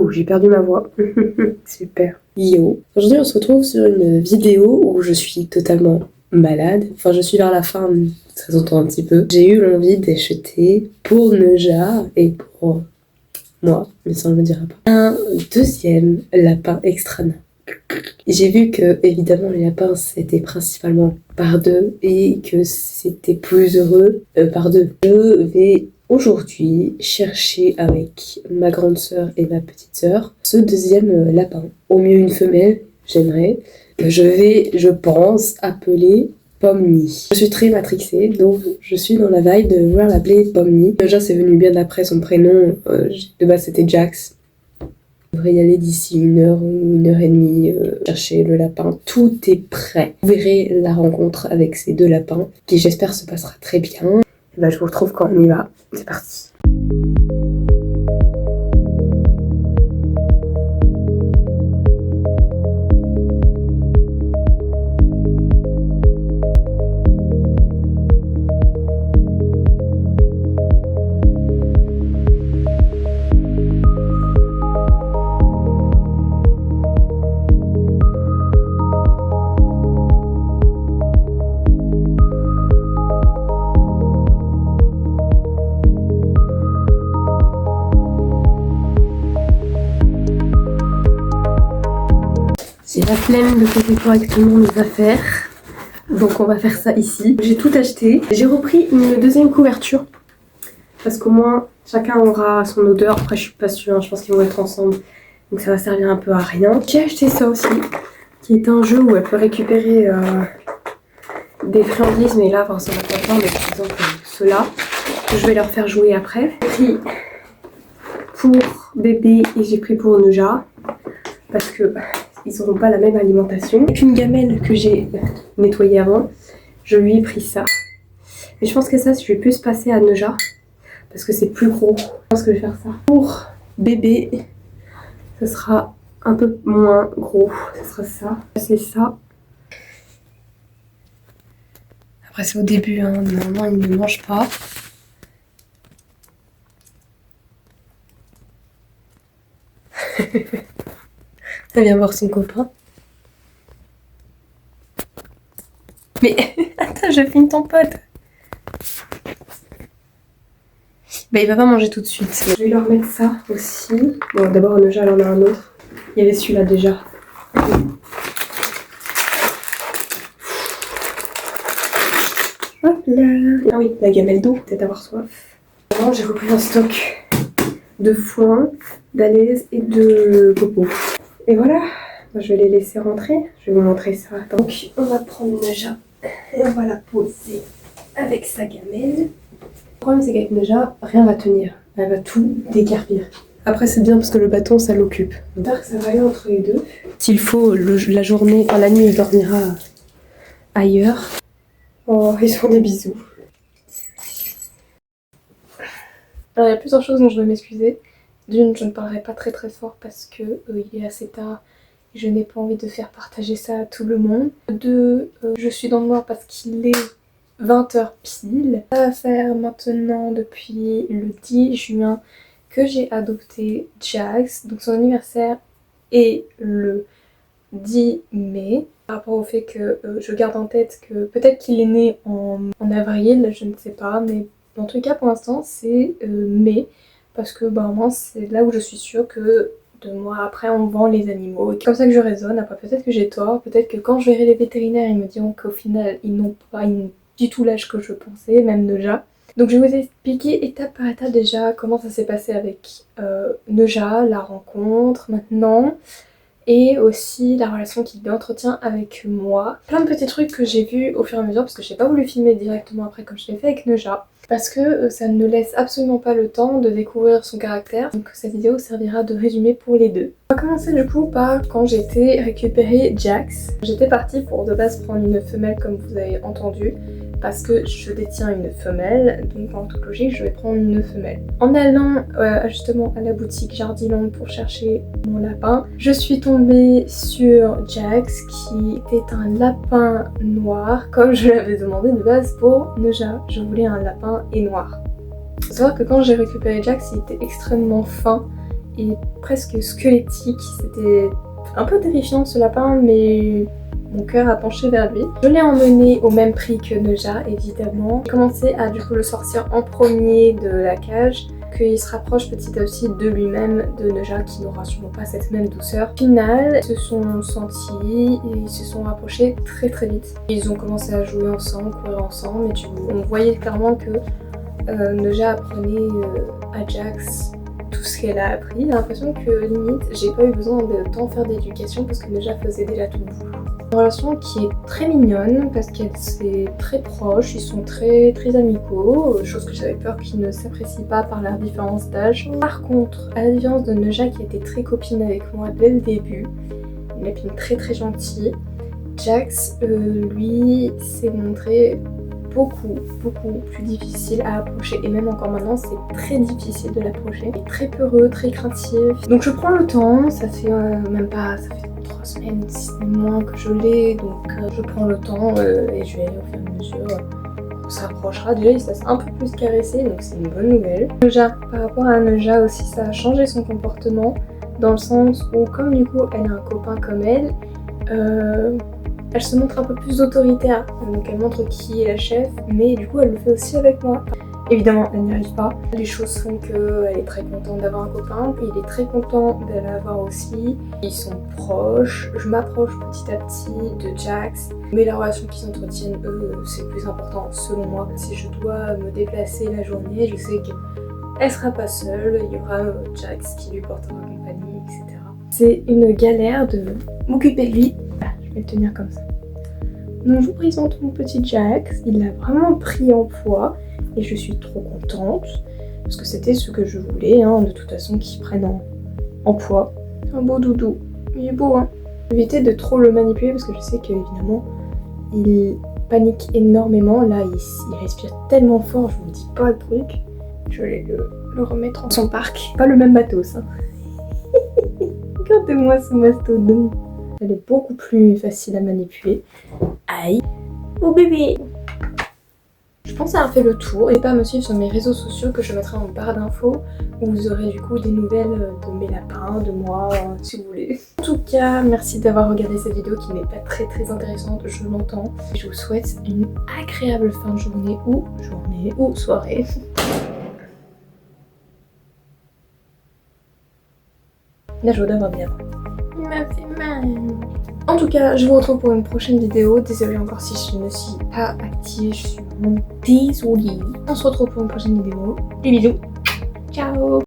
Ouh, j'ai perdu ma voix. Super. Yo. Aujourd'hui, on se retrouve sur une vidéo où je suis totalement malade. Enfin, je suis vers la fin, ça s'entend un petit peu. J'ai eu l'envie d'acheter pour Neja et pour moi, mais ça ne me dira pas, un deuxième lapin extra nain. J'ai vu que, évidemment, les lapins c'était principalement par deux et que c'était plus heureux par deux. Je vais aujourd'hui chercher avec ma grande sœur et ma petite sœur ce deuxième lapin. Au mieux une femelle, j'aimerais. Je vais, je pense, appeler Pomni. Je suis très matrixée, donc je suis dans la vibe de vouloir l'appeler Pomni. Déjà, c'est venu bien après son prénom. De base, c'était Jax. Je devrais y aller d'ici 1 heure ou 1 heure et demie chercher le lapin. Tout est prêt. Vous verrez la rencontre avec ces deux lapins qui, j'espère, se passera très bien. Et ben, je vous retrouve quand on y va. C'est parti. J'ai la flemme de poser correctement mes affaires, donc on va faire ça ici. J'ai tout acheté. J'ai repris une deuxième couverture, parce qu'au moins chacun aura son odeur. Après je suis pas sûre, je pense qu'ils vont être ensemble, donc ça va servir un peu à rien. J'ai acheté ça aussi, qui est un jeu où elle peut récupérer des friandises, mais là ça va pas faire, mais par exemple ceux-là, que je vais leur faire jouer après. J'ai pris pour bébé et j'ai pris pour Neja, parce que ils n'auront pas la même alimentation. Avec une gamelle que j'ai nettoyée avant, je lui ai pris ça. Mais je pense que ça, je vais plus passer à Neja, parce que c'est plus gros. Je pense que je vais faire ça. Pour bébé, ça sera un peu moins gros. Ça sera ça. C'est ça. Après, c'est au début, hein. Normalement, il ne mange pas. Elle vient voir son copain. Mais attends, je filme ton pote. Bah il va pas manger tout de suite. Je vais leur mettre ça aussi. Bon d'abord Neja elle en a un autre. Il y avait celui-là déjà. Hop là. Ah oui, la gamelle d'eau, peut-être avoir soif. Maintenant j'ai repris un stock de foin, d'alaise et de coco. Et voilà, je vais les laisser rentrer. Je vais vous montrer ça. Donc on va prendre Neja et on va la poser avec sa gamelle. Le problème c'est qu'avec Neja, rien va tenir. Elle va tout décarpir. Après c'est bien parce que le bâton ça l'occupe. J'espère que ça va aller entre les deux. S'il faut, la journée, enfin la nuit, elle dormira ailleurs. Oh, ils sont des bisous. Alors il y a plusieurs choses dont je dois m'excuser. D'une, je ne parlerai pas très fort parce que il est assez tard et je n'ai pas envie de faire partager ça à tout le monde. Deux, je suis dans le noir parce qu'il est 20h pile. Ça va faire maintenant depuis le 10 juin que j'ai adopté Jax. Donc son anniversaire est le 10 mai. Par rapport au fait que je garde en tête que peut-être qu'il est né en avril, je ne sais pas. Mais en tout cas pour l'instant c'est mai. Parce que bah, moi c'est là où je suis sûre que 2 mois après on vend les animaux. C'est comme ça que je raisonne. Après peut-être que j'ai tort, peut-être que quand je verrai les vétérinaires ils me diront qu'au final ils n'ont pas du tout l'âge que je pensais, même Neja. Donc je vais vous expliquer étape par étape déjà comment ça s'est passé avec Neja, la rencontre maintenant. Et aussi la relation qu'il entretient avec moi. Plein de petits trucs que j'ai vus au fur et à mesure parce que j'ai pas voulu filmer directement après comme je l'ai fait avec Neja. Parce que ça ne laisse absolument pas le temps de découvrir son caractère. Donc cette vidéo servira de résumé pour les deux. On va commencer du coup par quand j'étais récupéré Jax. J'étais partie pour de base prendre une femelle comme vous avez entendu. Parce que je détiens une femelle, donc en toute logique je vais prendre une femelle. En allant justement à la boutique Jardiland pour chercher mon lapin, je suis tombée sur Jax qui était un lapin noir, comme je l'avais demandé de base pour Neja. Je voulais un lapin et noir. Il faut savoir que quand j'ai récupéré Jax, il était extrêmement fin est presque squelettique. C'était un peu terrifiant ce lapin, mais mon cœur a penché vers lui. Je l'ai emmené au même prix que Neja, évidemment. J'ai commencé à du coup le sortir en premier de la cage, qu'il se rapproche petit à petit de lui-même, de Neja, qui n'aura sûrement pas cette même douceur. Au final, ils se sont sentis et ils se sont rapprochés très très vite. Ils ont commencé à jouer ensemble, courir ensemble, et on voyait clairement que Neja apprenait à Jax tout ce qu'elle a appris. J'ai l'impression que limite j'ai pas eu besoin de tant faire d'éducation parce que Neja faisait déjà tout le boulot. Une relation qui est très mignonne parce qu'elle c'est très proche, ils sont très amicaux, chose que j'avais peur qu'ils ne s'apprécient pas par leur différence d'âge. Par contre, à la différence de Neja qui était très copine avec moi dès le début, une copine très gentille, Jax lui s'est montré beaucoup plus difficile à approcher, et même encore maintenant c'est très difficile de l'approcher. Il est très peureux, très craintif. Donc je prends le temps, ça fait même pas, ça fait 3 semaines, 6 mois que je l'ai, donc je prends le temps et je vais au fur et à mesure on s'approchera. Déjà il se laisse un peu plus caresser, donc c'est une bonne nouvelle. Neja, par rapport à Neja aussi, ça a changé son comportement dans le sens où comme du coup elle a un copain comme elle, elle se montre un peu plus autoritaire, donc elle montre qui est la chef, mais du coup elle le fait aussi avec moi. Évidemment elle n'y arrive pas, les choses font qu'elle est très contente d'avoir un copain, et il est très content de l'avoir aussi. Ils sont proches, je m'approche petit à petit de Jax, mais la relation qu'ils entretiennent eux c'est le plus important selon moi. Si je dois me déplacer la journée, je sais qu'elle sera pas seule, il y aura Jax qui lui portera compagnie, etc. C'est une galère de m'occuper de lui. Je vais le tenir comme ça. Donc je vous présente mon petit Jax, il a vraiment pris en poids et je suis trop contente parce que c'était ce que je voulais, hein, de toute façon qu'il prenne en poids. Un beau doudou, il est beau hein. Évitez de trop le manipuler parce que je sais qu'évidemment il panique énormément, là il respire tellement fort, je vous dis pas le truc. Je vais le remettre en son parc, pas le même matos hein. Regardez-moi ce mastodonte. Elle est beaucoup plus facile à manipuler. Aïe, beau bébé. Je pense avoir fait le tour. N'hésitez pas à me suivre sur mes réseaux sociaux que je mettrai en barre d'infos où vous aurez du coup des nouvelles de mes lapins, de moi, si vous voulez. En tout cas, merci d'avoir regardé cette vidéo qui n'est pas très intéressante, je l'entends. Je vous souhaite une agréable fin de journée ou soirée. Là, je dois avoir bien. Il m'a fait mal. En tout cas, je vous retrouve pour une prochaine vidéo. Désolée encore si je ne suis pas active, je suis vraiment désolée. On se retrouve pour une prochaine vidéo. Des bisous. Ciao.